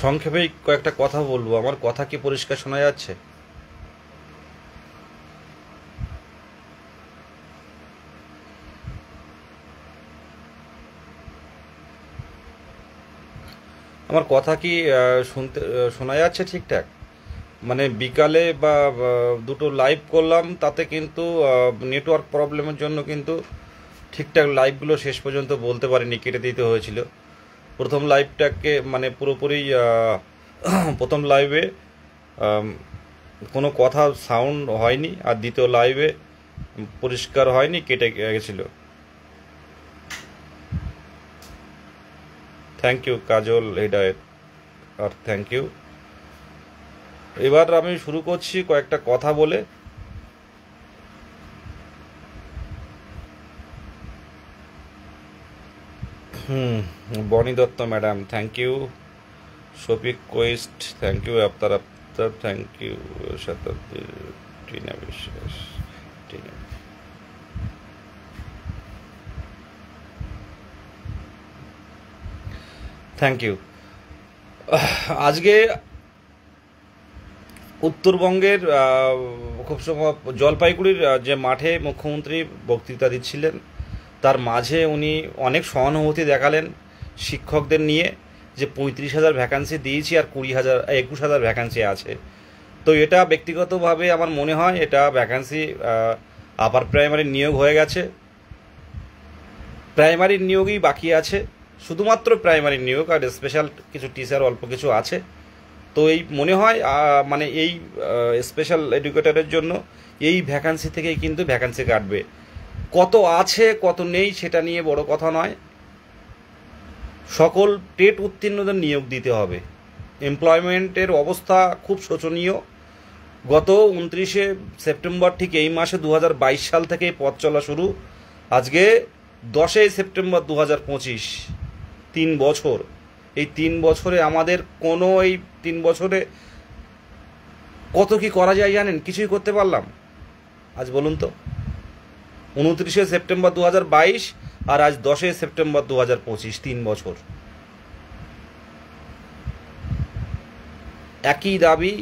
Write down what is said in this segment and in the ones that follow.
সংক্ষেপেই কয়েকটা কথা বলবো। আমার কথা কি পরিষ্কার শোনা যাচ্ছে? আমার কথা কি শুনতে শোনা যাচ্ছে ঠিকঠাক? মানে বিকালে বা দুটো লাইভ করলাম, তাতে কিন্তু নেটওয়ার্ক প্রবলেমের জন্য কিন্তু ঠিকঠাক লাইভগুলো শেষ পর্যন্ত বলতে পারিনি, কেটে দিতে হয়েছিল। প্রথম লাইভটাকে মানে পুরোপুরি প্রথম লাইভে কোনো কথা সাউন্ড হয়নি, আর দ্বিতীয় লাইভে পরিষ্কার হয়নি, কেটে গেছিল। থ্যাংক ইউ কাজল হেদায়েত, আর থ্যাংক ইউ। এবার আমি শুরু করছি কয়েকটা কথা বলে। Boni Dutta madam thank you, Shafiq কোয়েস্ট thank you, Aftar Aftar thank you, Shatabdi, Tina বিশ্বাস, টিনা থ্যাংক ইউ। আজকে উত্তরবঙ্গের খুব সম্ভব জলপাইগুড়ির যে মাঠে মুখ্যমন্ত্রী বক্তৃতা দিচ্ছিলেন, তার মাঝে উনি অনেক সহানুভূতি দেখালেন শিক্ষকদের নিয়ে, যে 35,000 ভ্যাকান্সি দিয়েছি আর 21,000 ভ্যাকান্সি আছে। তো এটা ব্যক্তিগতভাবে আমার মনে হয় এটা ভ্যাকান্সি আপার প্রাইমারি নিয়োগ হয়ে গেছে, প্রাইমারির নিয়োগই বাকি আছে, শুধুমাত্র প্রাইমারি নিয়োগ, আর স্পেশাল কিছু টিচার অল্প কিছু আছে। তো এই মনে হয় মানে এই স্পেশাল এডুকেটরের জন্য এই ভ্যাকান্সি থেকেই কিন্তু ভ্যাকান্সি কাটবে। কত আছে কত নেই সেটা নিয়ে বড় কথা নয়, সকল টেট উত্তীর্ণদের নিয়োগ দিতে হবে। এমপ্লয়মেন্টের অবস্থা খুব শোচনীয়। গত 29শে সেপ্টেম্বর, ঠিক এই মাসে 2022 সাল থেকে পথ চলা শুরু, আজকে 10ই সেপ্টেম্বর 2025, 3 বছর। এই 3 বছরে আমাদের এই 3 বছরে কত কি করা যায় জানেন? কিছুই করতে পারলাম আজ, বলুন তো। 29শে সেপ্টেম্বর 2022 আর আজ 10ই সেপ্টেম্বর 2025, 3 বছর। একই দাবি,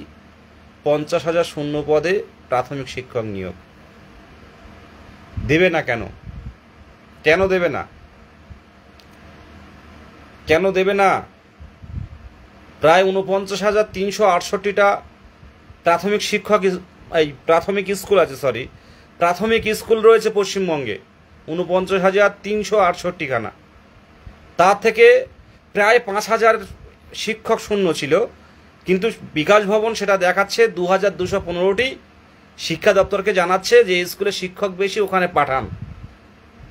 50,000 শূন্য পদে প্রাথমিক শিক্ষক নিয়োগ। দেবে না কেন? কেন দেবে না? কেন দেবে না? প্রায় 49,368টা প্রাথমিক শিক্ষক, এই প্রাথমিক স্কুল আছে, প্রাথমিক স্কুল রয়েছে পশ্চিমবঙ্গে 49,368খানা। তার থেকে প্রায় 5,000 শিক্ষক শূন্য ছিল, কিন্তু বিকাশ ভবন সেটা দেখাচ্ছে 2,215টি। শিক্ষা দপ্তরকে জানাচ্ছে যে স্কুলে শিক্ষক বেশি, ওখানে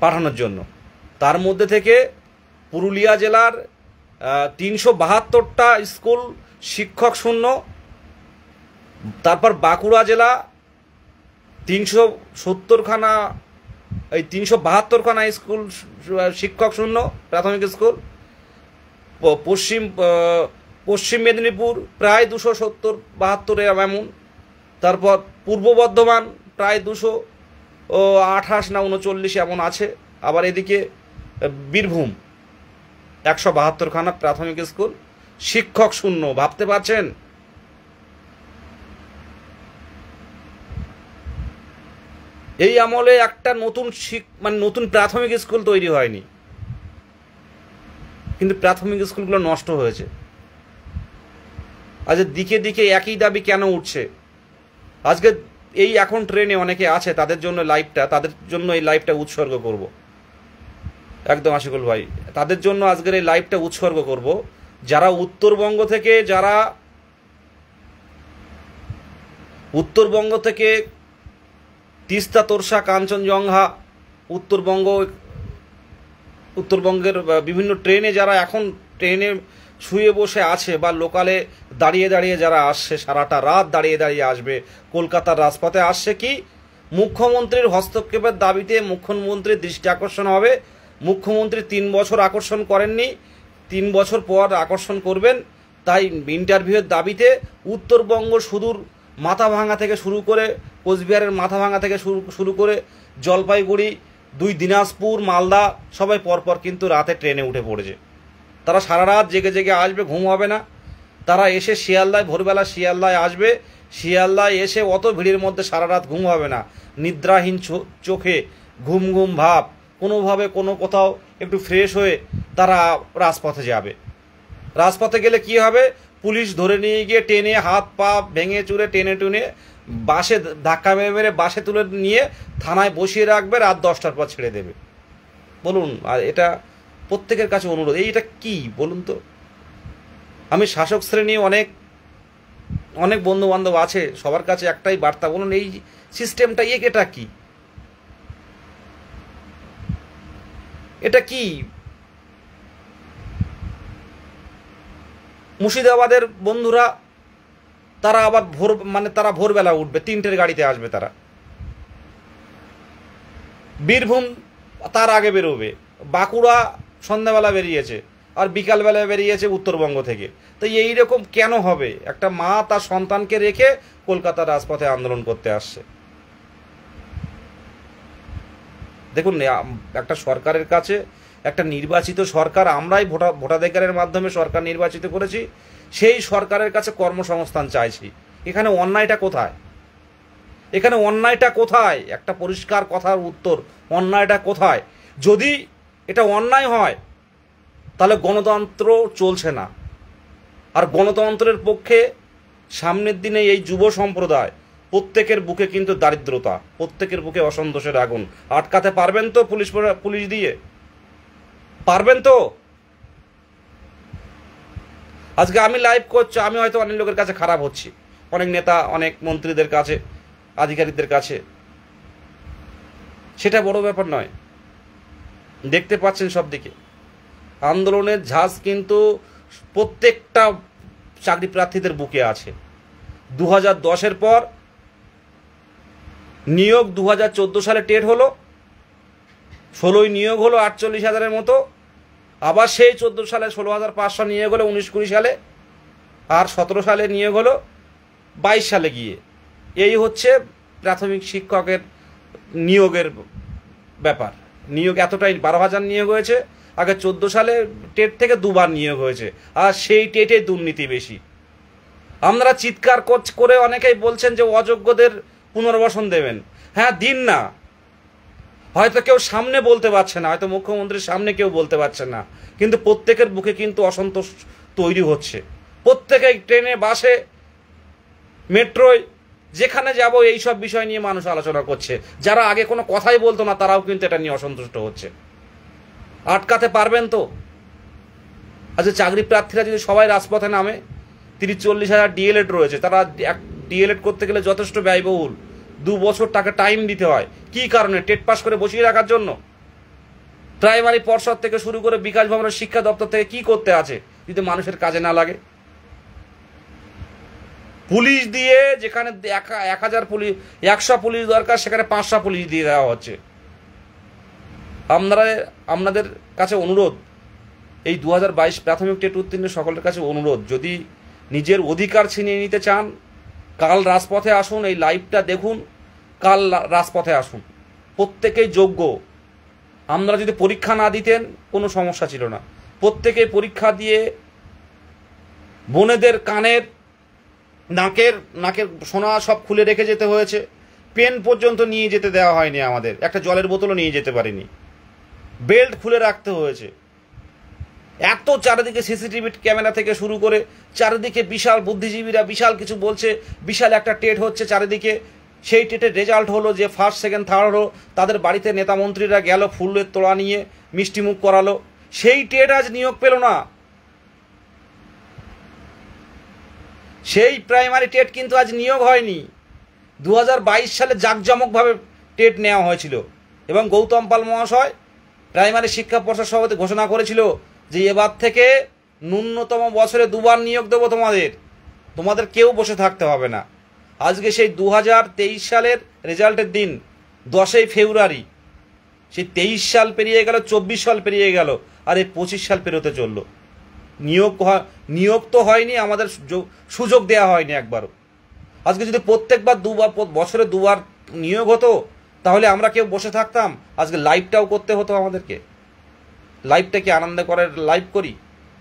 পাঠানোর জন্য। তার মধ্যে থেকে পুরুলিয়া জেলার 372টা স্কুল শিক্ষক শূন্য, তারপর বাঁকুড়া জেলা 370খানা, এই 372খানা স্কুল শিক্ষক শূন্য প্রাথমিক স্কুল। পশ্চিম মেদিনীপুর প্রায় 270-72 এমন। তারপর পূর্ব বর্ধমান প্রায় 228 না 39 এমন আছে। আবার এদিকে বীরভূম 172খানা প্রাথমিক স্কুল শিক্ষক শূন্য। ভাবতে পারছেন? এই আমলে একটা নতুন প্রাথমিক স্কুল তৈরি হয়নি, কিন্তু প্রাথমিক স্কুলগুলো নষ্ট হয়েছে। আজ দিকে দিকে একই দাবি কেন উঠছে? আজকে এই এখন ট্রেনে অনেকে আছে, তাদের জন্য এই লাইভটা উৎসর্গ করব। একদম আশিকুল ভাই, তাদের জন্য আজকের এই লাইভটা উৎসর্গ করব, যারা উত্তরবঙ্গ থেকে তিস্তা, তোরসা, কাঞ্চনজঙ্ঘা, উত্তরবঙ্গের বিভিন্ন ট্রেনে যারা এখন ট্রেনে শুয়ে বসে আছে, বা লোকালে দাঁড়িয়ে দাঁড়িয়ে যারা আসছে, সারাটা রাত দাঁড়িয়ে দাঁড়িয়ে আসবে, কলকাতার রাজপথে আসছে কি মুখ্যমন্ত্রীর হস্তক্ষেপের দাবিতে মুখ্যমন্ত্রীর দৃষ্টি আকর্ষণ হবে। মুখ্যমন্ত্রী 3 বছর আকর্ষণ করেননি, 3 বছর পর আকর্ষণ করবেন। তাই ইন্টারভিউয়ের দাবিতে উত্তরবঙ্গ সুদূর মাথাভাঙা থেকে শুরু করে, কোচবিহারের মাথাভাঙা থেকে শুরু করে জলপাইগুড়ি, 2 দিনাজপুর, মালদা, সবাই পরপর কিন্তু রাতে ট্রেনে উঠে পড়েছে। তারা সারা রাত জেগে জেগে আসবে, ঘুম হবে না। তারা এসে শিয়ালদায় ভোরবেলা শিয়ালদায় আসবে, শিয়ালদায় এসে অত ভিড়ের মধ্যে সারা রাত ঘুম হবে না, নিদ্রাহীন চোখে ঘুম ঘুম ভাব, কোনোভাবে কোনো কোথাও একটু ফ্রেশ হয়ে তারা রাজপথে যাবে। রাজপথে গেলে কি হবে, পুলিশ ধরে নিয়ে গিয়ে টেনে হাত পা ভেঙে চুরে টেনে টুনে বাসে ধাক্কা মেরে মেরে বাসে তুলে নিয়ে থানায় বসিয়ে রাখবে, রাত 10টার পর ছেড়ে দেবে। বলুন, আর এটা প্রত্যেকের কাছে অনুরোধ, এইটা কি বলুন তো? আমি শাসক শ্রেণী অনেক অনেক বন্ধু বান্ধব আছে, সবার কাছে একটাই বার্তা, বলুন এই সিস্টেমটা এটা কি? এটা কি? মুর্শিদাবাদের বন্ধুরা তারা আবার তারা ভোরবেলা উঠবে, 3টের গাড়িতে আসবে তারা। বীরভূম তার আগে বেরোবে, বাঁকুড়া সন্ধ্যাবেলা বেরিয়েছে, আর বিকালবেলা বেরিয়েছে উত্তরবঙ্গ থেকে। তো এইরকম কেন হবে? একটা মা তার সন্তানকে রেখে কলকাতার রাজপথে আন্দোলন করতে আসছে। দেখুন, একটা সরকারের কাছে, একটা নির্বাচিত সরকার, আমরাই ভোটাধিকারের মাধ্যমে সরকার নির্বাচিত করেছি, সেই সরকারের কাছে কর্মসংস্থান চাইছি। এখানে অন্যায়টা কোথায়? এখানে অন্যায়টা কোথায়? একটা পরিষ্কার কথার উত্তর, অন্যায়টা কোথায়? যদি এটা অন্যায় হয় তাহলে গণতন্ত্র চলছে না। আর গণতন্ত্রের পক্ষে সামনের দিনে এই যুব সম্প্রদায়, প্রত্যেকের বুকে কিন্তু দারিদ্রতা, প্রত্যেকের বুকে অসন্তোষের আগুন। আটকাতে পারবেন তো পুলিশ দিয়ে? পারবেন তো? আজকে আমি লাইভ করছি, আমি হয়তো অনেক লোকের কাছে খারাপ হচ্ছি, অনেক নেতা, অনেক মন্ত্রীদের কাছে, আধিকারিকদের কাছে, সেটা বড় ব্যাপার নয়। দেখতে পাচ্ছেন সব দিকে আন্দোলনের ঝাঁজ কিন্তু প্রত্যেকটা চাকরি প্রার্থীদের বুকে আছে। 2010-এর পর নিয়োগ 2014 সালে টেট হলো, 16ই নিয়োগ হলো 48,000-এর মতো, আবার সেই 14 সালে 16,500 নিয়োগ হলো 19-20 সালে, আর 17 সালে নিয়োগ হলো 22 সালে গিয়ে। এই হচ্ছে প্রাথমিক শিক্ষকের নিয়োগের ব্যাপার। নিয়োগ এতটাই, 12,000 নিয়োগ হয়েছে, আগে 14 সালে টেট থেকে 2বার নিয়োগ হয়েছে, আর সেই টেটে দুর্নীতি বেশি। আপনারা চিৎকার করে অনেকেই বলছেন যে অযোগ্যদের পুনর্বাসন দেবেন। হ্যাঁ, দিন না, হয়তো কেউ সামনে বলতে পারছে না, হয়তো মুখ্যমন্ত্রীর সামনে কেউ বলতে পারছে না, কিন্তু প্রত্যেকের বুকে কিন্তু অসন্তোষ তৈরি হচ্ছে। প্রত্যেকেই ট্রেনে, বাসে, মেট্রোয়, যেখানে যাব এইসব বিষয় নিয়ে মানুষ আলোচনা করছে। যারা আগে কোনো কথাই বলতো না, তারাও কিন্তু এটা নিয়ে অসন্তুষ্ট হচ্ছে। আটকাতে পারবেন তো? আজকে চাকরি প্রার্থীরা যদি সবাই রাজপথে নামে, 30-40 হাজার ডিএলএড রয়েছে, তারা ডিএলএড করতে গেলে যথেষ্ট ব্যয়বহুল, 2 বছর টাকা টাইম দিতে হয়। কি কারণে? টেট পাস করে বসিয়ে রাখার জন্য? প্রাইমারি পর্ষদ থেকে শুরু করে বিকাশ ভবনের শিক্ষা দপ্তর থেকে কি করতে আছে যদি মানুষের কাজে না লাগে? পুলিশ দিয়ে, যেখানে 1,000 পুলিশ, 100 পুলিশ দরকার, সেখানে 500 পুলিশ দিয়ে দেওয়া হচ্ছে। আপনাদের কাছে অনুরোধ, এই 2022 প্রাথমিক টেট উত্তীর্ণ সকলের কাছে অনুরোধ, যদি নিজের অধিকার ছিনিয়ে নিতে চান, কাল রাজপথে আসুন, এই লাইভটা দেখুন, কাল রাজপথে আসুন। প্রত্যেকেই যোগ্য। আপনারা যদি পরীক্ষা না দিতেন কোনো সমস্যা ছিল না, প্রত্যেকেই পরীক্ষা দিয়ে বোনেদের কানের, নাকের সোনা সব খুলে রেখে যেতে হয়েছে, পেন পর্যন্ত নিয়ে যেতে দেওয়া হয়নি, আমাদের একটা জলের বোতলও নিয়ে যেতে পারিনি, বেল্ট খুলে রাখতে হয়েছে। এত চারিদিকে সিসিটিভি ক্যামেরা থেকে শুরু করে চারিদিকে বিশাল বুদ্ধিজীবীরা বিশাল কিছু বলছে, বিশাল একটা টেট হচ্ছে চারিদিকে। সেই টেটের রেজাল্ট হলো যে ফার্স্ট, সেকেন্ড, থার্ড হলো, তাদের বাড়িতে নেতা মন্ত্রীরা গেল ফুলের তোড়া নিয়ে, মিষ্টিমুখ করালো। সেই টেট আজ নিয়োগ পেল না। সেই প্রাইমারি টেট কিন্তু আজ নিয়োগ হয়নি। 2022 সালে জাঁকজমকভাবে টেট নেওয়া হয়েছিল, এবং গৌতম পাল মহাশয় প্রাইমারি শিক্ষা পর্ষদ সভাপতি ঘোষণা করেছিল যে এবার থেকে ন্যূনতম বছরে 2বার নিয়োগ দেবো, তোমাদের কেউ বসে থাকতে হবে না। আজকে সেই 2023 সালের রেজাল্টের দিন 10ই ফেব্রুয়ারি, সেই 23 সাল পেরিয়ে গেল, 24 সাল পেরিয়ে গেল, আর এই 25 সাল পেরোতে চললো। নিয়োগ তো হয়নি, আমাদের সুযোগ দেওয়া হয়নি একবারও। আজকে যদি প্রত্যেকবার বছরে 2বার নিয়োগ হতো, তাহলে আমরা কেউ বসে থাকতাম? আজকে লাইভটাও করতে হতো আমাদেরকে। লাইভটা কি আনন্দ করে লাইভ করি?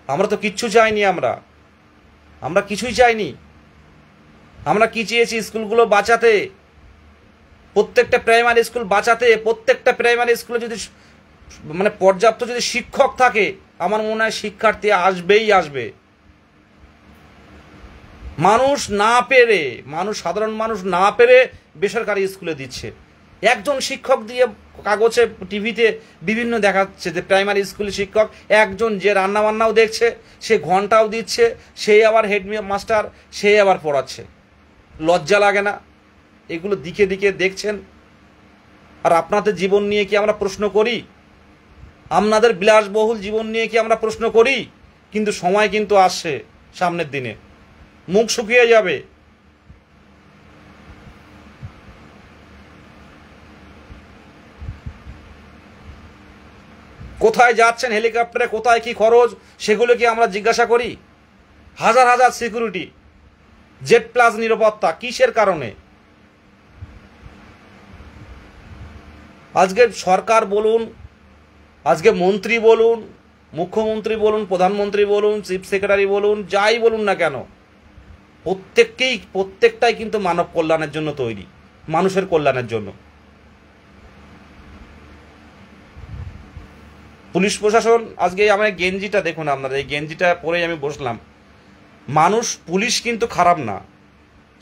আমরা তো কিচ্ছু চাইনি। আমরা আমরা কিছুই চাইনি। আমরা কি চেয়েছি? স্কুলগুলো বাঁচাতে, প্রত্যেকটা প্রাইমারি স্কুল বাঁচাতে। প্রত্যেকটা প্রাইমারি স্কুলে যদি মানে পর্যাপ্ত যদি শিক্ষক থাকে, আমার মনে হয় শিক্ষার্থী আসবেই আসবে। সাধারণ মানুষ না পেরে বেসরকারি স্কুলে দিচ্ছে। একজন শিক্ষক দিয়ে কাগজে টিভিতে বিভিন্ন দেখাচ্ছে যে প্রাইমারি স্কুলের শিক্ষক একজন, যে রান্নাবান্নাও দেখছে, সে ঘন্টাও দিচ্ছে, সেই আবার হেড মাস্টার, সে আবার পড়াচ্ছে। লজ্জা লাগে না? এগুলো দিকে দিকে দেখছেন। আর আপনাদের জীবন নিয়ে কি আমরা প্রশ্ন করি? আপনাদের বিলাসবহুল জীবন নিয়ে কি আমরা প্রশ্ন করি? কিন্তু সময় কিন্তু আসছে, সামনের দিনে মুখ শুকিয়ে যাবে। কোথায় যাচ্ছেন হেলিকপ্টারে, কোথায় কি খরচ, সেগুলো কি আমরা জিজ্ঞাসা করি? হাজার হাজার সিকিউরিটি, জেড প্লাস নিরাপত্তা, কিসের কারণে? আজকে সরকার বলুন, আজকে মন্ত্রী বলুন, মুখ্যমন্ত্রী বলুন, প্রধানমন্ত্রী বলুন, চিফ সেক্রেটারি বলুন, যাই বলুন না কেন, প্রত্যেকটাই কিন্তু মানব কল্যাণের জন্য তৈরি, মানুষের কল্যাণের জন্য। পুলিশ প্রশাসন, আজকে আমার গেঞ্জিটা দেখুন, আপনারা এই গেঞ্জিটা পরেই আমি বসলাম। পুলিশ কিন্তু খারাপ না,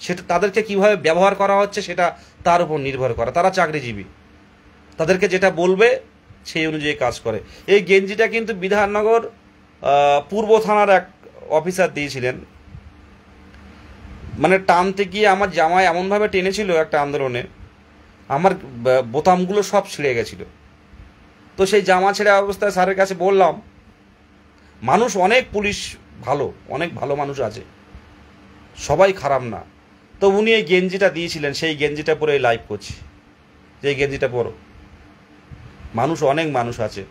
সেটা তাদেরকে কিভাবে ব্যবহার করা হচ্ছে সেটা তার উপর নির্ভর করে। তারা চাকরিজীবী, তাদেরকে যেটা বলবে সেই অনুযায়ী কাজ করে। এই গেঞ্জিটা কিন্তু বিধাননগর পূর্ব থানার এক অফিসার দিয়েছিলেন। মানে টানতে গিয়ে আমার জামায় এমনভাবে টেনেছিল একটা আন্দোলনে, আমার বোতামগুলো সব ছিঁড়ে গেছিল। তো সেই জামা ছেঁড়া অবস্থায় স্যারের কাছে বললাম, মানুষ অনেক, পুলিশ ভালো, অনেক ভালো মানুষ আছে, সবাই খারাপ না। তো উনি এই গেঞ্জিটা দিয়েছিলেন, সেই গেঞ্জিটা পরে লাইভ করছি, যে গেঞ্জিটা পরো। অনেক মানুষ আছে,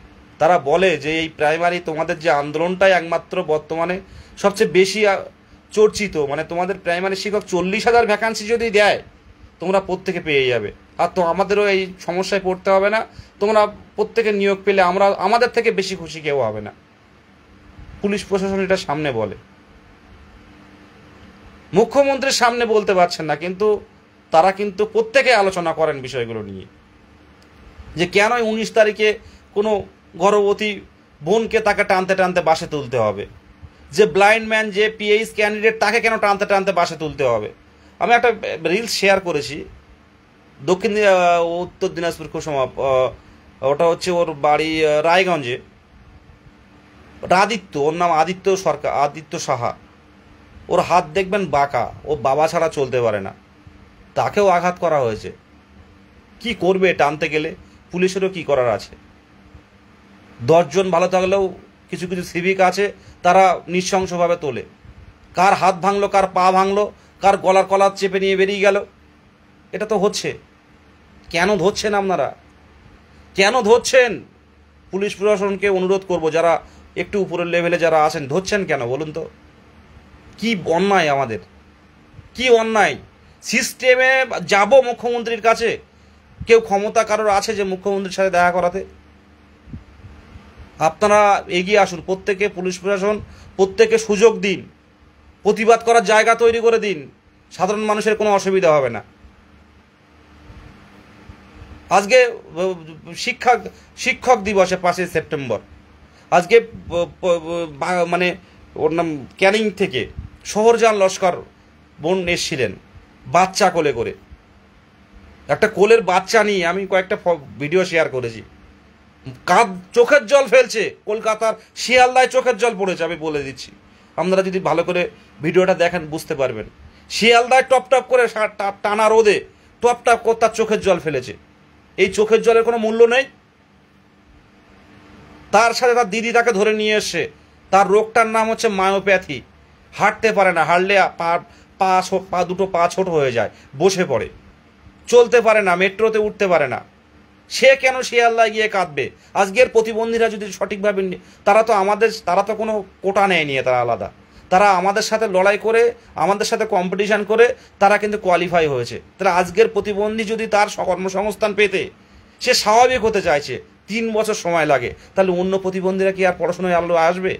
তারা বলে যে এই প্রাইমারি তোমাদের যে আন্দোলনটাই একমাত্র বর্তমানে সবচেয়ে বেশি চর্চিত। মানে তোমাদের প্রাইমারি শিক্ষক 40,000 ভ্যাকান্সি যদি দেয়, তোমরা প্রত্যেকে পেয়ে যাবে, আর তো আমাদেরও এই সমস্যায় পড়তে হবে না। তোমরা প্রত্যেকে নিয়োগ পেলে আমাদের থেকে বেশি খুশি কেউ হবে না। পুলিশ প্রশাসন এটা সামনে বলে, মুখ্যমন্ত্রীর সামনে বলতে পারছেন না, কিন্তু তারা কিন্তু প্রত্যেকে আলোচনা করেন বিষয়গুলো নিয়ে, যে কেন 19 তারিখে কোনো গর্ভবতী বোনকে তাকে টানতে টানতে বাসে তুলতে হবে, যে ব্লাইন্ড ম্যান, যে পিএইচ ক্যান্ডিডেট, তাকে কেন টানতে টানতে বাসে তুলতে হবে। আমি একটা রিলস শেয়ার করেছি, উত্তর দিনাজপুর কুসমা, ওটা হচ্ছে ওর বাড়ি রায়গঞ্জে, ওর নাম আদিত্য সাহা। ওর হাত দেখবেন বাঁকা, ও বাবা ছাড়া চলতে পারে না, তাকেও আঘাত করা হয়েছে। কি করবে টানতে গেলে? পুলিশেরও কি করার আছে? 10 জন ভালো থাকলেও কিছু কিছু সিভিক আছে, তারা নৃশংসভাবে তোলে। কার হাত ভাঙলো, কার পা ভাঙলো, কার গলার কলার চেপে নিয়ে বেরিয়ে গেল। এটা তো হচ্ছে। কেন ধরছেন আপনারা? কেন ধরছেন? পুলিশ প্রশাসনকে অনুরোধ করব, যারা একটু উপরের লেভেলে যারা আছেন, ধরছেন কেন বলুন তো? কি অন্যায় আমাদের, কি অন্যায়! সিস্টেমে যাব মুখ্যমন্ত্রীর কাছে, কেউ ক্ষমতা কারোর আছে যে মুখ্যমন্ত্রীর সাথে দেখা করাতে? আপনারা এগিয়ে আসুন, প্রত্যেকে, পুলিশ প্রশাসন প্রত্যেকে সুযোগ দিন, প্রতিবাদ করার জায়গা তৈরি করে দিন, সাধারণ মানুষের কোনো অসুবিধা হবে না। আজকে শিক্ষক দিবসে 5ই সেপ্টেম্বর, আজকে মানে ওর নাম ক্যানিং থেকে শহরজান লস্কর বোন এসেছিলেন বাচ্চা কোলে করে। একটা কোলের বাচ্চা নিয়ে আমি কয়েকটা ভিডিও শেয়ার করেছি, চোখের জল ফেলছে। কলকাতার শিয়ালদায় চোখের জল পড়েছে, আমি বলে দিচ্ছি, আপনারা যদি ভালো করে ভিডিওটা দেখেন বুঝতে পারবেন। শিয়ালদায় টপ টপ করে টানা রোদে টপ টপ করে তার চোখের জল ফেলেছে। এই চোখের জলের কোনো মূল্য নেই? তার সাথে তার দিদি তাকে ধরে নিয়ে এসছে, তার রোগটার নাম হচ্ছে মায়োপ্যাথি। হাঁটতে পারে না, হাঁটলে দুটো পা ছোট হয়ে যায়, বসে পড়ে, চলতে পারে না, মেট্রোতে উঠতে পারে না। সে কেন শিয়ালদায় গিয়ে কাঁদবে? আজকের প্রতিবন্ধীরা যদি সঠিকভাবে, তারা তো কোনো কোটা নেয়নি, তারা আলাদা, তারা আমাদের সাথে লড়াই করে, আমাদের সাথে কম্পিটিশান করে তারা কিন্তু কোয়ালিফাই হয়েছে। তাহলে আজকের প্রতিবন্ধী যদি তার কর্মসংস্থান পেতে সে স্বাভাবিক হতে চাইছে, 3 বছর সময় লাগে, তাহলে অন্য প্রতিবন্ধীরা কি আর পড়াশোনায় আলো আসবে?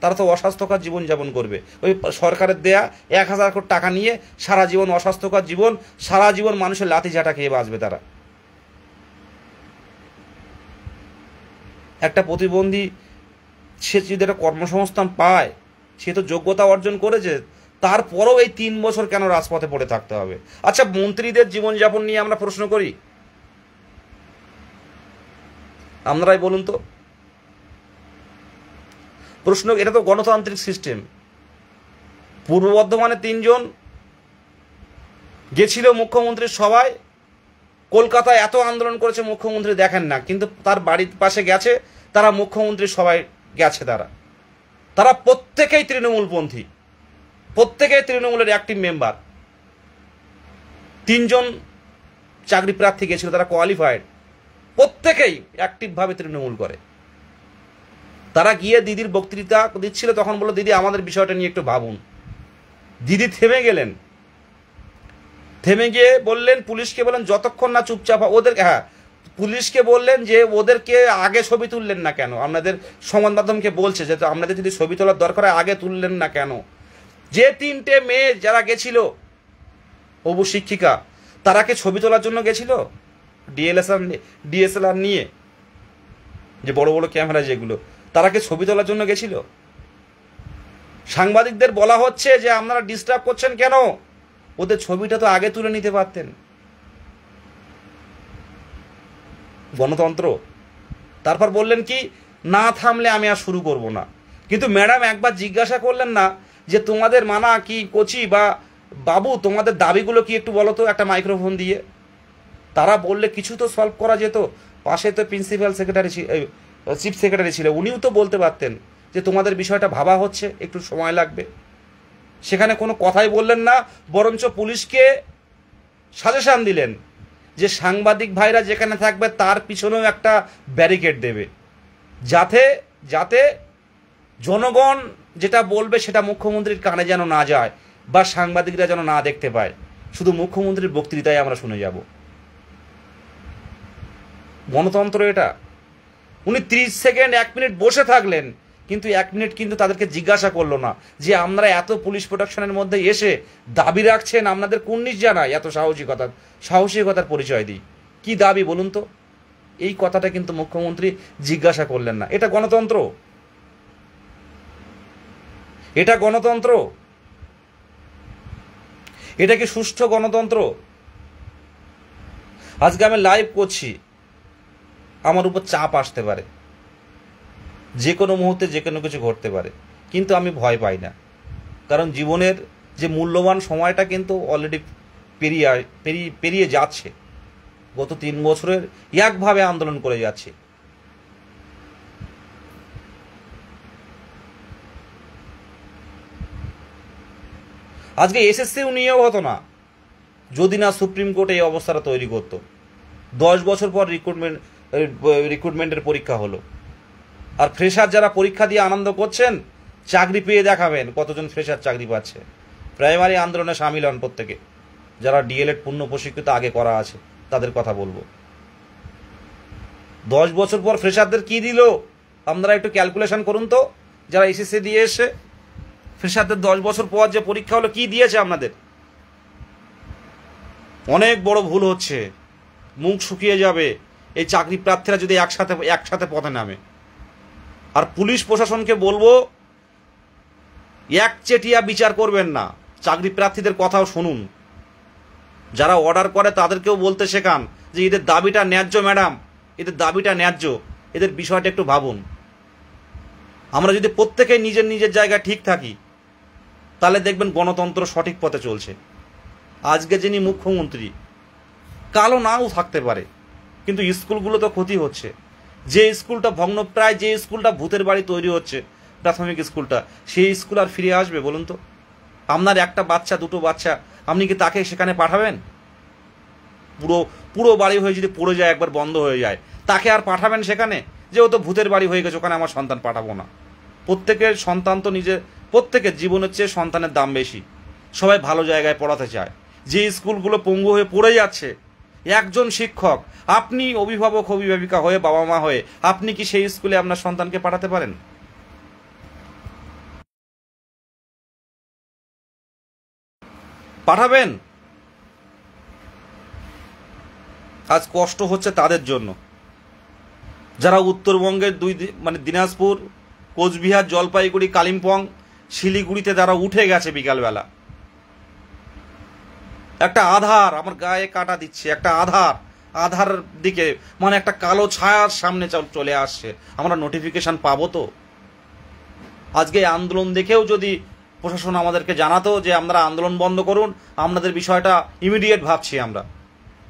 তারা তো অস্বাস্থ্যকর জীবনযাপন করবে। ওই সরকারের দেয়া 1000 কোটি টাকা নিয়ে সারা জীবন অস্বাস্থ্যকর জীবন, সারা জীবন মানুষের লাথি ঝাঁটা খেয়ে বাঁচবে তারা। একটা প্রতিবন্ধী সে যদি একটা কর্মসংস্থান পায়, সে তো যোগ্যতা অর্জন করেছে, তারপরেও এই 3 বছর কেন রাজপথে পড়ে থাকতে হবে? আচ্ছা, মন্ত্রীদের জীবনযাপন নিয়ে আমরা প্রশ্ন করি, আপনারাই বলুন তো প্রশ্ন। এটা তো গণতান্ত্রিক সিস্টেম। পূর্ব বর্ধমানে 3 জন গেছিল মুখ্যমন্ত্রীর সভায়, কলকাতায় এত আন্দোলন করেছে মুখ্যমন্ত্রী দেখেন না, কিন্তু তার বাড়ির পাশে গেছে, তারা মুখ্যমন্ত্রীর সভায় গেছে। তারা প্রত্যেকেই তৃণমূলপন্থী, প্রত্যেকেই তৃণমূলের অ্যাক্টিভ মেম্বার। 3 জন চাকরি প্রার্থী গেছিল, তারা কোয়ালিফাইড, প্রত্যেকেই অ্যাক্টিভভাবে তৃণমূল করে। তারা গিয়ে দিদির বক্তৃতা দিচ্ছিল, তখন বললো দিদি আমাদের বিষয়টা নিয়ে একটু ভাবুন। দিদি থেমে গেলেন, থেমে গিয়ে বললেন, পুলিশকে বললেন যতক্ষণ না চুপচাপ ওদের, হ্যাঁ পুলিশকে বললেন যে ওদেরকে আগে ছবি তুললেন না কেন? আপনাদের সংবাদ মাধ্যমকে বলছে যে আপনাদের যদি ছবি তোলার দরকার হয় আগে তুললেন না কেন? যে 3টে মেয়ে যারা গেছিল অবু শিক্ষিকা, তারাকে ছবি তোলার জন্য গেছিল ডিএসএলআর নিয়ে, যে বড় বড় ক্যামেরা যেগুলো, তারাকে ছবি তোলার জন্য গেছিল? সাংবাদিকদের বলা হচ্ছে যে আপনারা ডিস্টার্ব করছেন কেন, ওদের ছবিটা তো আগে তুলে নিতে পারতেন। গণতন্ত্র। তারপর বললেন কি, না থামলে আমি আর শুরু করব না। কিন্তু ম্যাডাম একবার জিজ্ঞাসা করলেন না যে তোমাদের মানা কি কোচি বা বাবু, তোমাদের দাবিগুলো কি একটু বলো তো একটা মাইক্রোফোন দিয়ে? তারা বললে কিছু তো সলভ করা যেত। পাশে তো প্রিন্সিপাল সেক্রেটারি, চিফ সেক্রেটারি ছিল, উনিও তো বলতে পারতেন যে তোমাদের বিষয়টা ভাবা হচ্ছে, একটু সময় লাগবে। সেখানে কোনো কথাই বললেন না, বরঞ্চ পুলিশকে সাজেশন দিলেন যে সাংবাদিক ভাইরা যেখানে থাকবে তার পিছনেও একটা ব্যারিকেড দেবে, যাতে যাতে জনগণ যেটা বলবে সেটা মুখ্যমন্ত্রীর কানে যেন না যায় বা সাংবাদিকরা যেন না দেখতে পায়, শুধু মুখ্যমন্ত্রীর বক্তৃতায় আমরা শুনে যাব। গণতন্ত্র এটা। উনি 30 সেকেন্ড 1 মিনিট বসে থাকলেন, কিন্তু 1 মিনিট কিন্তু তাদেরকে জিজ্ঞাসা করলো না যে আপনারা এত পুলিশ প্রোটেকশনের মধ্যে এসে দাবি রাখছেন, আপনাদের কুর্নিশ জানায়, এত সাহসিকতার পরিচয় দিই, কি দাবি বলুন তো? এই কথাটা কিন্তু মুখ্যমন্ত্রী জিজ্ঞাসা করলেন না। এটা গণতন্ত্র? এটা গণতন্ত্র? এটা কি সুষ্ঠু গণতন্ত্র? আজকে আমি লাইভ করছি, আমার উপর চাপ আসতে পারে, যে কোনো মুহূর্তে যে কোনো কিছু ঘটতে পারে, কিন্তু আমি ভয় পাই না, কারণ জীবনের যে মূল্যবান সময়টা কিন্তু অলরেডি পেরিয়ে যাচ্ছে। গত 3 বছরের একভাবে আন্দোলন করে যাচ্ছে। আজকে এসএসসিও নিয়েও হতো না যদি না সুপ্রিম কোর্ট এই অবস্থাটা তৈরি করতো। 10 বছর পর রিক্রুটমেন্টের পরীক্ষা হলো, আর ফ্রেশার যারা পরীক্ষা দিয়ে আনন্দ করছেন, চাকরি পেয়ে দেখাবেন কতজন ফ্রেশার চাকরি পাচ্ছে। প্রাইমারি আন্দোলনে সামিল হন প্রত্যেকে, যারা ডিএলএড পূর্ণ প্রশিক্ষিত আগে করা আছে তাদের কথা বলবো। 10 বছর পর ফ্রেশারদের কি দিল আপনারা একটু ক্যালকুলেশন করুন তো। যারা এসএসসি দিয়ে এসে ফ্রেশারদের 10 বছর পর যে পরীক্ষা হলো, কি দিয়েছে আপনাদের? অনেক বড় ভুল হচ্ছে, মুখ শুকিয়ে যাবে এই চাকরি প্রার্থীরা যদি একসাথে পথে নামে। আর পুলিশ প্রশাসনকে বলবো, একচেটিয়া বিচার করবেন না, চাকরি প্রার্থীদের কথাও শুনুন। যারা অর্ডার করে তাদেরকেও বলতে শেখান যে এদের দাবিটা ন্যায্য ম্যাডাম, এদের দাবিটা ন্যায্য, এদের বিষয়টা একটু ভাবুন। আমরা যদি প্রত্যেকে নিজের নিজের জায়গায় ঠিক থাকি, তাহলে দেখবেন গণতন্ত্র সঠিক পথে চলছে। আজকে যিনি মুখ্যমন্ত্রী, কালো নাও থাকতে পারে, কিন্তু স্কুলগুলো তো ক্ষতি হচ্ছে। যে স্কুলটা ভগ্নপ্রায়, যে স্কুলটা ভূতের বাড়ি তৈরি হচ্ছে, প্রাথমিক স্কুলটা, সেই স্কুল আর ফিরে আসবে বলুন তো? আপনার একটা বাচ্চা, দুটো বাচ্চা, আপনি কি তাকে সেখানে পাঠাবেন? পুরো বাড়ি হয়ে যদি পড়ে যায়, একবার বন্ধ হয়ে যায়, তাকে আর পাঠাবেন সেখানে? যে ও তো ভূতের বাড়ি হয়ে গেছে, ওখানে আমার সন্তান পাঠাবো না। প্রত্যেকের সন্তান তো প্রত্যেকের জীবনের চেয়ে সন্তানের দাম বেশি। সবাই ভালো জায়গায় পড়াতে চায়। যে স্কুলগুলো পঙ্গু হয়ে পড়ে যাচ্ছে, একজন শিক্ষক, আপনি অভিভাবক অভিভাবিকা হয়ে, বাবা মা হয়ে, আপনি কি সেই স্কুলে আপনার সন্তানকে পাঠাতে পারেন? পাঠাবেন? আজ কষ্ট হচ্ছে তাদের জন্য, যারা উত্তরবঙ্গের দিনাজপুর, কোচবিহার, জলপাইগুড়ি, কালিম্পং, শিলিগুড়িতে যারা উঠে গেছে বিকালবেলা। একটা আধার আমার গায়ে কাটা দিচ্ছে, একটা আধার দিকে একটা কালো ছায়ার সামনে চলে আসছে। আমরা নোটিফিকেশন পাবো তো? আজকে আন্দোলন দেখেও যদি প্রশাসন আমাদেরকে জানাতো যে আমরা আন্দোলন বন্ধ করুন, আপনাদের বিষয়টা ইমিডিয়েট ভাবছি,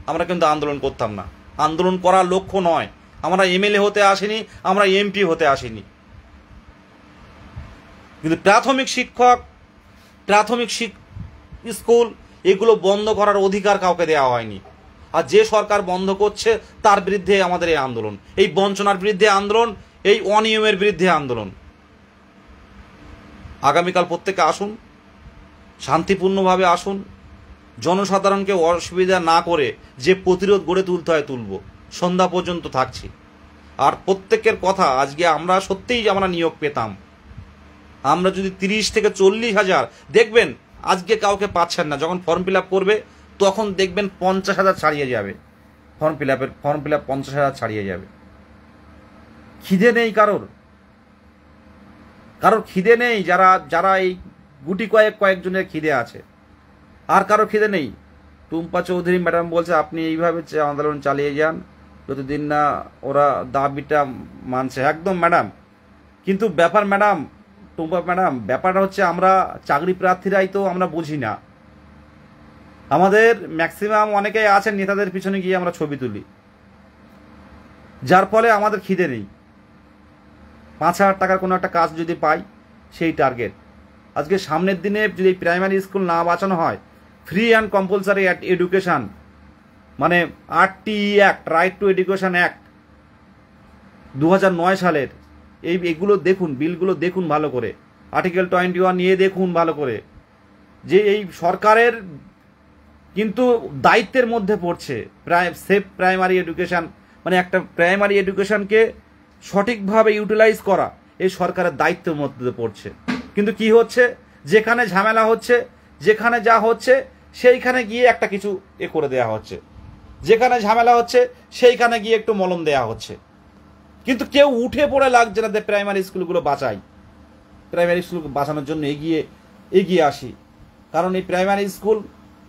আমরা কিন্তু আন্দোলন করতাম না। আন্দোলন করার লক্ষ্য নয়, আমরা এমএলএ হতে আসিনি, আমরা এমপি হতে আসিনি। কিন্তু প্রাথমিক স্কুল এগুলো বন্ধ করার অধিকার কাউকে দেওয়া হয়নি। আর যে সরকার বন্ধ করছে তার বিরুদ্ধে আমাদের এই আন্দোলন, এই বঞ্চনার বিরুদ্ধে আন্দোলন, এই অনিয়মের বিরুদ্ধে আন্দোলন। আগামীকাল প্রত্যেকে আসুন, শান্তিপূর্ণভাবে আসুন, জনসাধারণকে অসুবিধা না করে যে প্রতিরোধ গড়ে তুলতে হয় তুলব। সন্ধ্যা পর্যন্ত থাকছি। আর প্রত্যেকের কথা, আজকে আমরা সত্যিই আমরা নিয়োগ পেতাম, আমরা যদি 30 থেকে 40 হাজার, দেখবেন আজকে কাউকে পাচ্ছেন না, যখন ফর্ম ফিল আপ করবে তখন দেখবেন 50,000 ছাড়িয়ে যাবে। ফর্ম ফিল আপ 50,000 ছাড়িয়ে যাবে। খিদে নেই কারোর খিদে নেই। যারা এই গুটি কয়েকজনের খিদে আছে, আর কারো খিদে নেই। টুম্পা চৌধুরী ম্যাডাম বলছে আপনি এইভাবে আন্দোলন চালিয়ে যান যতদিন না ওরা দাবিটা মানছে। একদম ম্যাডাম, কিন্তু ব্যাপার ম্যাডাম, টুম্পা ম্যাডাম, ব্যাপারটা হচ্ছে আমরা চাকরি প্রার্থীরাই তো আমরা বুঝি না। আমাদের ম্যাক্সিমাম অনেকেই আছেন নেতাদের পিছনে গিয়ে আমরা ছবি তুলি, যার ফলে আমাদের খিদে নেই। 5,000 টাকার কোনো একটা কাজ যদি পাই সেই টার্গেট। আজকে সামনের দিনে যদি প্রাইমারি স্কুল না বাঁচানো হয়, free and compulsory education RTE act, right two education act 2009 সালের, এগুলো দেখুন, বিলগুলো দেখুন ভালো করে। আর্টিকেল 21 নিয়ে দেখুন ভালো করে, যে এই সরকারের কিন্তু দায়িত্বের মধ্যে পড়ছে সেফ প্রাইমারি এডুকেশন, একটা প্রাইমারি এডুকেশনকে সঠিকভাবে ইউটিলাইজ করা এই সরকারের দায়িত্বের মধ্যে পড়ছে। কিন্তু কি হচ্ছে, যেখানে ঝামেলা হচ্ছে, যেখানে যা হচ্ছে সেইখানে গিয়ে একটা কিছু করে দেওয়া হচ্ছে, যেখানে ঝামেলা হচ্ছে সেইখানে গিয়ে একটু মলম দেওয়া হচ্ছে। কিন্তু কেউ উঠে পড়ে লাগছে না যে প্রাইমারি স্কুলগুলো বাঁচাই, প্রাইমারি স্কুল বাঁচানোর জন্য এগিয়ে আসি। কারণ এই প্রাইমারি স্কুল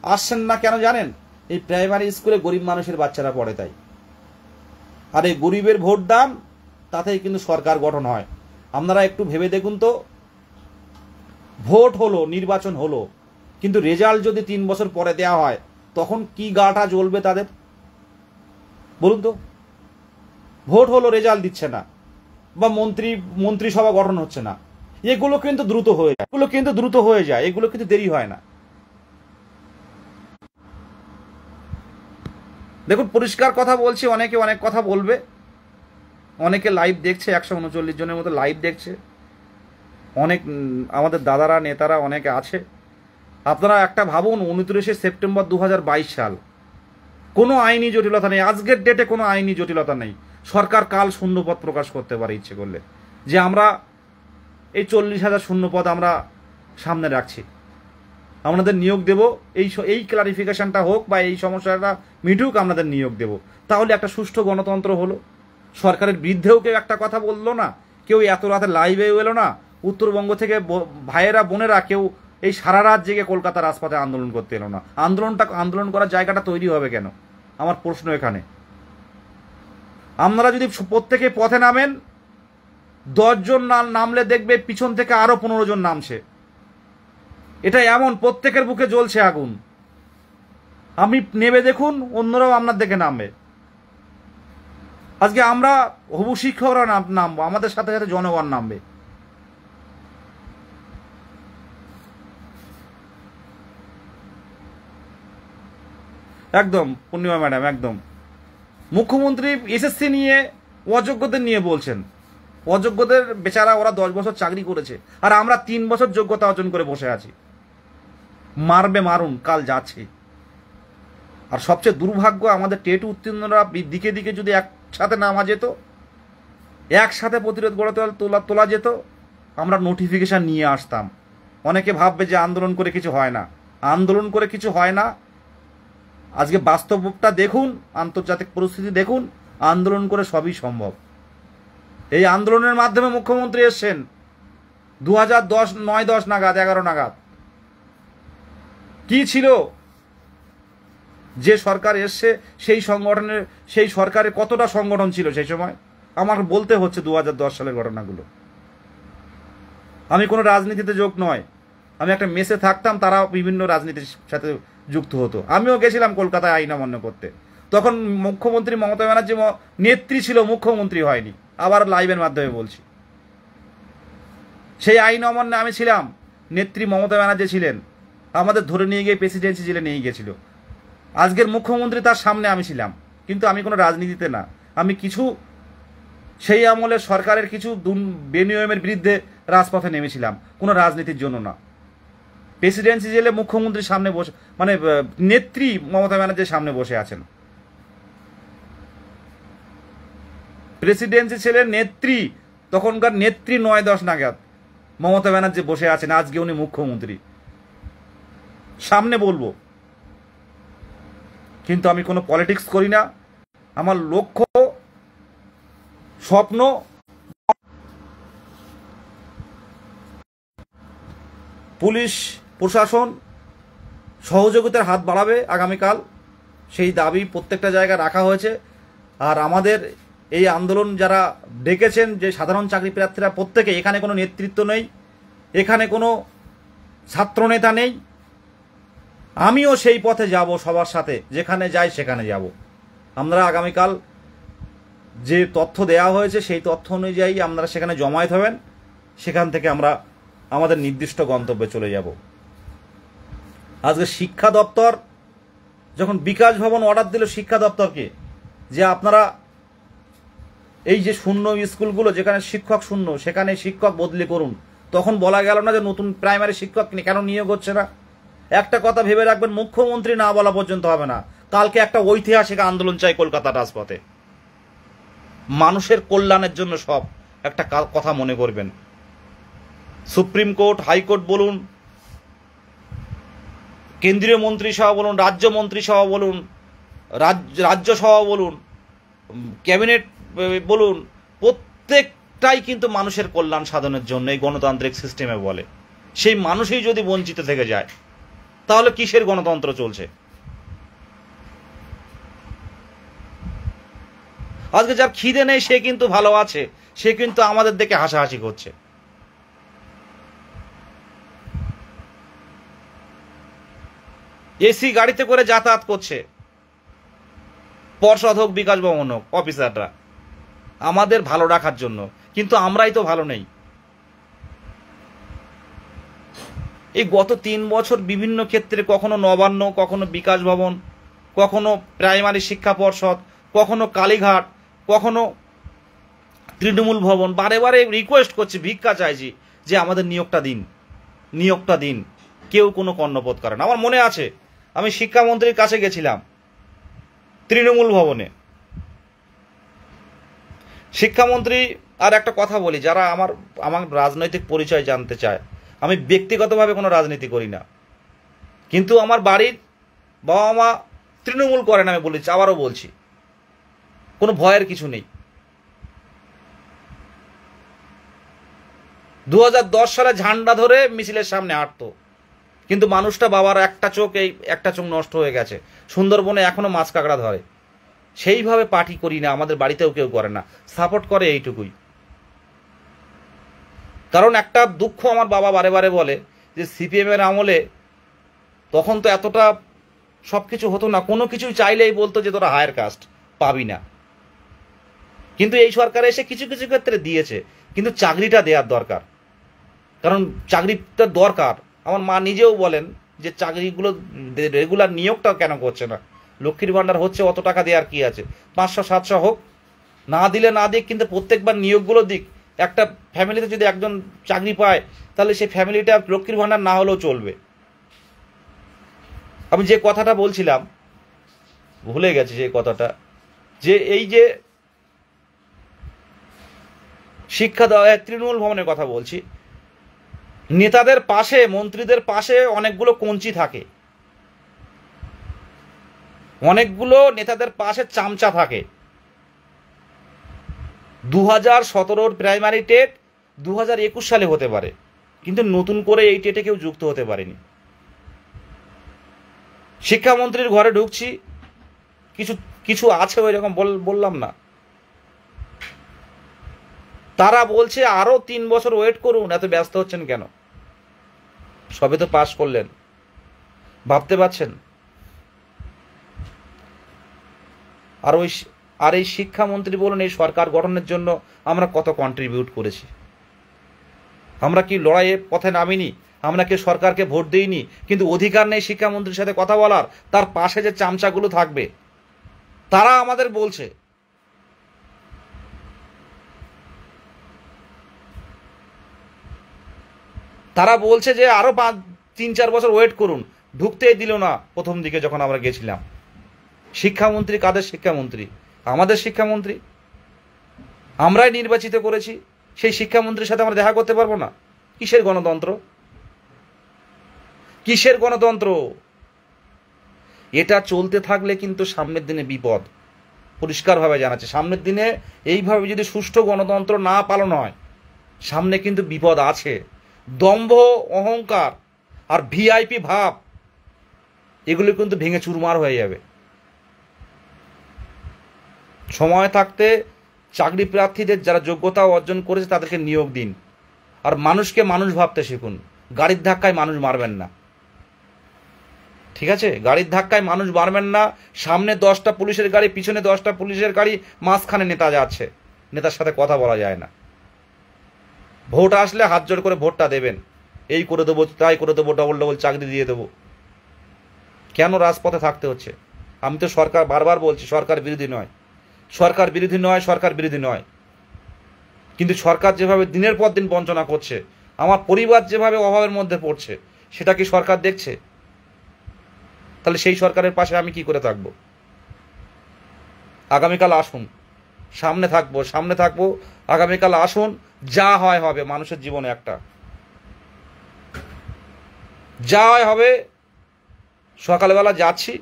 আসছেন না কেন জানেন? এই প্রাইমারি স্কুলে গরিব মানুষের বাচ্চারা পড়ে তাই। আর এই গরিবের ভোট দান, তাতেই কিন্তু সরকার গঠন হয়। আপনারা একটু ভেবে দেখুন তো, ভোট হলো, নির্বাচন হলো, কিন্তু রেজাল্ট যদি 3 বছর পরে দেওয়া হয় তখন কি গাটা জ্বলবে তাদের, বলুন তো? ভোট হলো, রেজাল্ট দিচ্ছে না, বা মন্ত্রিসভা গঠন হচ্ছে না, এগুলো কিন্তু দ্রুত হয়ে যায়, এগুলো কিন্তু দেরি হয় না। দেখুন, পরিষ্কার কথা বলছি, অনেকে অনেক কথা বলবে, অনেকে লাইভ দেখছে, 139 জনের মতো লাইভ দেখছে, অনেক আমাদের দাদারা নেতারা অনেকে আছে। আপনারা একটা ভাবুন, 29শে সেপ্টেম্বর 2022 সাল, কোনো আইনি জটিলতা নেই, আজকের ডেটে কোনো আইনি জটিলতা নেই। সরকার কাল শূন্যপদ প্রকাশ করতে পারে ইচ্ছে করলে, যে আমরা এই 40,000 শূন্যপদ আমরা সামনে রাখছি, আপনাদের নিয়োগ দেব, এই ক্লারিফিকেশনটা হোক বা এই সমস্যাটা মিটুক, আপনাদের নিয়োগ দেব। তাহলে একটা সুষ্ঠু গণতন্ত্র হলো। সরকারের বিরুদ্ধেও কেউ একটা কথা বললো না, কেউ এত রাতে লাইভেও এলো না। উত্তরবঙ্গ থেকে ভাইয়েরা বোনেরা কেউ এই সারা রাত জেগে কলকাতার রাজপথে আন্দোলন করতে এলো না। আন্দোলন করার জায়গাটা তৈরি হবে কেন? আমার প্রশ্ন এখানে। আপনারা যদি প্রত্যেকে পথে নামেন, 10 জন নামলে দেখবে পিছন থেকে আরো 15 জন নামছে। এটা এমন, প্রত্যেকের বুকে জ্বলছে আগুন। আপনি নেমে দেখুন, অন্যরাও আপনার দেখে নামবে। আজকে আমরা হবু শিক্ষকরা নামবো, আমাদের সাথে সাথে জনগণ নামবে। একদম পূর্ণিমা ম্যাডাম, একদম। মুখ্যমন্ত্রী এসএসসি নিয়ে, অযোগ্যদের নিয়ে বলছেন। অযোগ্যদের বেচারা, ওরা 10 বছর চাকরি করেছে, আর আমরা 3 বছর যোগ্যতা অর্জন করে বসে আছি। মারবে মারুন, কাল যাচ্ছে। আর সবচেয়ে দুর্ভাগ্য, আমাদের টেট উত্তীর্ণরা দিকে দিকে যদি একসাথে নামা যেত, একসাথে প্রতিরোধ গড়ে তোলা যেত, আমরা নোটিফিকেশন নিয়ে আসতাম। অনেকে ভাববে যে আন্দোলন করে কিছু হয় না, আন্দোলন করে কিছু হয় না। আজকে বাস্তবটা দেখুন, আন্তর্জাতিক পরিস্থিতি দেখুন, আন্দোলন করে সবই সম্ভব। এই আন্দোলনের মাধ্যমে মুখ্যমন্ত্রী এসছেন 2009-10 নাগাদ, 11 নাগাদ। কি ছিল যে সরকার এসছে, সেই সংগঠনের, সেই সরকারের কতটা সংগঠন ছিল সেই সময়? আমার বলতে হচ্ছে 2010 সালের ঘটনাগুলো। আমি কোনো রাজনীতিতে যোগ নয়, আমি একটা মেসে থাকতাম, তারা বিভিন্ন রাজনীতির সাথে যুক্ত হতো। আমিও গেছিলাম কলকাতায় আইন অমান্য করতে। তখন মুখ্যমন্ত্রী মমতা ব্যানার্জি নেত্রী ছিল, মুখ্যমন্ত্রী হয়নি। আবার লাইভের মাধ্যমে বলছি, সেই আইন অমান্যে আমি ছিলাম, নেত্রী মমতা ব্যানার্জি ছিলেন, আমাদের ধরে নিয়ে গিয়ে প্রেসিডেন্সি জেলে নিয়ে গিয়েছিল। আজকের মুখ্যমন্ত্রী তার সামনে আমি ছিলাম, কিন্তু আমি কোনো রাজনীতিতে না। আমি কিছু সেই আমলের সরকারের কিছু বেনিয়মের বিরুদ্ধে রাজপথে নেমেছিলাম, কোনো রাজনীতির জন্য না। প্রেসিডেন্সি জেলে মুখ্যমন্ত্রীর সামনে বসে, মানে নেত্রী মমতা ব্যানার্জির সামনে বসে আছেন। প্রেসিডেন্সি ছেলে নেত্রী, তখনকার নেত্রী 9-10 নাগাদ মমতা ব্যানার্জি বসে আছেন, আজকে উনি মুখ্যমন্ত্রী। সামনে বলবো, কিন্তু আমি কোনো পলিটিক্স করি না। আমার লক্ষ্য, স্বপ্ন পুলিশ প্রশাসন সহযোগিতার হাত বাড়াবে আগামীকাল, সেই দাবি প্রত্যেকটা জায়গায় রাখা হয়েছে। আর আমাদের এই আন্দোলন যারা ডেকেছেন, যে সাধারণ চাকরি প্রার্থীরা, প্রত্যেকে, এখানে কোনো নেতৃত্ব নেই, এখানে কোনো ছাত্রনেতা নেই। আমিও সেই পথে যাব, সবার সাথে যেখানে যাই সেখানে যাব। আমরা আগামীকাল যে তথ্য দেওয়া হয়েছে সেই তথ্য অনুযায়ী আপনারা সেখানে জমায়েত হবেন, সেখান থেকে আমরা আমাদের নির্দিষ্ট গন্তব্যে চলে যাব। আজকে শিক্ষা দপ্তর যখন বিকাশ ভবন অর্ডার দিল শিক্ষা দপ্তরকে, যে আপনারা এই যে শূন্য স্কুলগুলো, যেখানে শিক্ষক শূন্য, সেখানে শিক্ষক বদলি করুন, তখন বলা গেল না যে নতুন প্রাইমারি শিক্ষক কেন নিয়োগ হচ্ছে না? একটা কথা ভেবে রাখবেন, মুখ্যমন্ত্রী না বলা পর্যন্ত হবে না। কালকে একটা ঐতিহাসিক আন্দোলন চাই কলকাতা রাজপথে, মানুষের কল্যাণের জন্য সব। একটা কথা মনে করবেন, সুপ্রিম কোর্ট, হাইকোর্ট বলুন, কেন্দ্রীয় মন্ত্রিসভা বলুন, রাজ্য মন্ত্রিসভা বলুন, রাজ্যসভা বলুন, ক্যাবিনেট বলুন, প্রত্যেকটাই কিন্তু মানুষের কল্যাণ সাধনের জন্য এই গণতান্ত্রিক সিস্টেমে বলে। সেই মানুষই যদি বঞ্চিত থেকে যায়, তাহলে কিসের গণতন্ত্র চলছে? আজকে যার খিদে নেই সে কিন্তু ভালো আছে, সে কিন্তু আমাদের দেখে হাসাহাসি করছে। এসি গাড়িতে করে যাতায়াত করছে, পর্ষদ হোক, বিকাশ ভবন হোক, অফিসাররা আমাদের ভালো রাখার জন্য, কিন্তু আমরাই তো ভালো নেই। এই গত 3 বছর বিভিন্ন ক্ষেত্রে, কখনো নবান্ন, কখনো বিকাশ ভবন, কখনো প্রাইমারি শিক্ষা পর্ষদ, কখনো কালীঘাট, কখনো তৃণমূল ভবন, বারে বারে রিকোয়েস্ট করছি, ভিক্ষা চাইছি যে আমাদের নিয়োগটা দিন। কেউ কোনো কর্ণপাত করে না। আমার মনে আছে, আমি শিক্ষামন্ত্রীর কাছে গেছিলাম তৃণমূল ভবনে। শিক্ষামন্ত্রী, আর একটা কথা বলি, যারা আমার রাজনৈতিক পরিচয় জানতে চায়, আমি ব্যক্তিগতভাবে কোনো রাজনীতি করি না, কিন্তু আমার বাড়ির বাবা মা তৃণমূল করেন, আমি বলেছি, আবারও বলছি, কোনো ভয়ের কিছু নেই। 2010 সালে ঝান্ডা ধরে মিছিলের সামনে হাঁটতো, কিন্তু মানুষটা, বাবার একটা চোখ নষ্ট হয়ে গেছে, সুন্দরবনে এখনো মাছ কাঁকড়া ধরে। সেইভাবে পার্টি করি না, আমাদের বাড়িতেও কেউ করে না, সাপোর্ট করে এইটুকুই। কারণ একটা দুঃখ আমার বাবা বারে বারে বলে যে সিপিএমের আমলে তখন তো এতটা সব কিছু হতো না, কোনো কিছু চাইলেই বলতো যে তোরা হায়ার কাস্ট পাবি না। কিন্তু এই সরকার এসে কিছু কিছু ক্ষেত্রে দিয়েছে, কিন্তু চাকরিটা দেওয়ার দরকার, কারণ চাকরিটা দরকার। আমার মা নিজেও বলেন যে চাকরিগুলো রেগুলার নিয়োগটা কেন করছে না? লক্ষ্মীর ভাণ্ডার হচ্ছে, অত টাকা দেওয়ার কি আছে? 500-700 হোক, না দিলে না দিক, কিন্তু প্রত্যেকবার নিয়োগগুলো দিক। একটা ফ্যামিলিতে যদি একজন চাকরি পায়, তাহলে সেই ফ্যামিলিটা লক্ষ্মীর ভাণ্ডার না হলেও চলবে। আমি যে কথাটা বলছিলাম, ভুলে গেছি সেই কথাটা, যে এই যে শিক্ষা দেওয়া, তৃণমূল ভবনের কথা বলছি, নেতাদের পাশে, মন্ত্রীদের পাশে অনেকগুলো কঞ্চি থাকে, অনেকগুলো নেতাদের পাশে চামচা থাকে। 2017 প্রাইমারি টেট 2021 সালে হতে পারে, কিন্তু নতুন করে এই টেটে কেউ যুক্ত হতে পারেনি। শিক্ষামন্ত্রীর ঘরে ঢুকছি, কিছু কিছু আছে ওই রকম বললাম না, তারা বলছে আরো 3 বছর ওয়েট করুন, এত ব্যস্ত হচ্ছেন কেন, সবে তো পাশ করলেন, ভাবতে পারছেন? আর এই শিক্ষামন্ত্রী বলুন, এই সরকার গঠনের জন্য আমরা কত কন্ট্রিবিউট করেছি? আমরা কি লড়াইয়ের পথে নামিনি? আমরা কি সরকারকে ভোট দিইনি? কিন্তু অধিকার নেই শিক্ষামন্ত্রীর সাথে কথা বলার। তার পাশে যে চামচাগুলো থাকবে তারা আমাদের বলছে। তারা বলছে যে আরো 3-4 বছর ওয়েট করুন, ঢুকতেই দিল না প্রথম দিকে যখন আমরা গেছিলাম। শিক্ষামন্ত্রী কাদের শিক্ষামন্ত্রী? আমাদের শিক্ষামন্ত্রী, আমরাই নির্বাচিত করেছি। সেই শিক্ষামন্ত্রীর সাথে আমরা দেখা করতে পারবো না? কিসের গণতন্ত্র? কিসের গণতন্ত্র? এটা চলতে থাকলে কিন্তু সামনের দিনে বিপদ, পরিষ্কারভাবে জানাচ্ছে। সামনের দিনে এইভাবে যদি সুষ্ঠু গণতন্ত্র না পালন হয়, সামনে কিন্তু বিপদ আছে। দম্ভ, অহংকার আর ভিআইপি ভাব, এগুলো কিন্তু ভেঙে চুরমার হয়ে যাবে। সময় থাকতে চাকরি প্রার্থীদের যারা যোগ্যতা অর্জন করেছে তাদেরকে নিয়োগ দিন, আর মানুষকে মানুষ ভাবতে শিখুন। গাড়ির ধাক্কায় মানুষ মারবেন না, ঠিক আছে? গাড়ির ধাক্কায় মানুষ মারবেন না। সামনে 10টা পুলিশের গাড়ি, পিছনে 10টা পুলিশের গাড়ি, মাঝখানে নেতা যাচ্ছে, নেতার সাথে কথা বলা যায় না। ভোট আসলে হাত জোড় করে ভোটটা দেবেন, এই করে দেবো, তাই করে দেবো, ডবল ডবল চাকরি দিয়ে দেবো। কেন রাজপথে থাকতে হচ্ছে? আমি তো সরকার বারবার বলছি, সরকার বিরোধী নয়, সরকার বিরোধী নয়, সরকার বিরোধী নয়, কিন্তু সরকার যেভাবে দিনের পর দিন বঞ্চনা করছে, আমার পরিবার যেভাবে অভাবের মধ্যে পড়ছে, সেটা কি সরকার দেখছে? তাহলে সেই সরকারের পাশে আমি কি করে থাকবো? আগামীকাল আসুন, সামনে থাকবো। আগামীকাল আসুন, যা হয় হবে। মানুষের জীবনে একটা যা হয় হবে। সকালবেলা যাচ্ছি,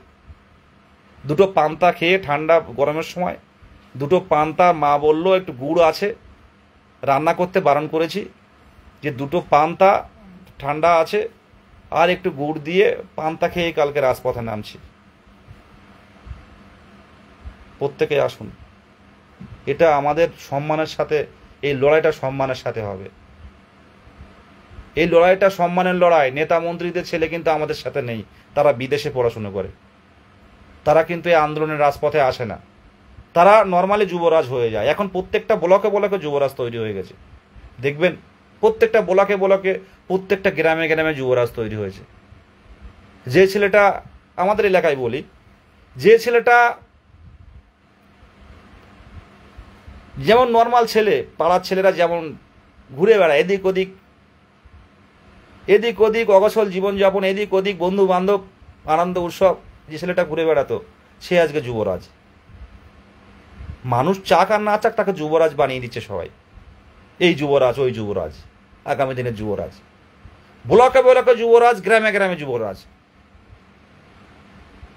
দুটো পান্তা খেয়ে, ঠান্ডা গরমের সময় দুটো পান্তা, মা বললো একটু গুড় আছে, রান্না করতে বারণ করেছি, যে দুটো পান্তা ঠান্ডা আছে আর একটু গুড় দিয়ে পান্তা খেয়ে কালকে রাজপথে নামছি। প্রত্যেকে আসুন, এটা আমাদের সম্মানের সাথে, এই লড়াইটা সম্মানের সাথে হবে। এই লড়াইটা সম্মানের লড়াই। নেতা মন্ত্রীদের ছেলে কিন্তু আমাদের সাথে নেই, তারা বিদেশে পড়াশুনো করে, তারা কিন্তু এই আন্দোলনের রাজপথে আসে না, তারা নর্মালি যুবরাজ হয়ে যায়। এখন প্রত্যেকটা ব্লকে ব্লকে যুবরাজ তৈরি হয়ে গেছে, দেখবেন প্রত্যেকটা ব্লকে ব্লকে, প্রত্যেকটা গ্রামে গ্রামে যুবরাজ তৈরি হয়েছে। যে ছেলেটা, আমাদের এলাকায় বলি, যে ছেলেটা যেমন নর্মাল ছেলে, পাড়ার ছেলেরা যেমন ঘুরে বেড়ায় এদিক ওদিক, অগসল জীবনযাপন, এদিক ওদিক, বন্ধু বান্ধব, আনন্দ উৎসব, যে ছেলেটা ঘুরে বেড়াতো, সে আজকে যুবরাজ। মানুষ চাক আর না চাক, তাকে যুবরাজ বানিয়ে দিচ্ছে সবাই। এই যুবরাজ, ওই যুবরাজ, আগামী দিনের যুবরাজ, ব্লকে ব্লকে যুবরাজ, গ্রামে গ্রামে যুবরাজ।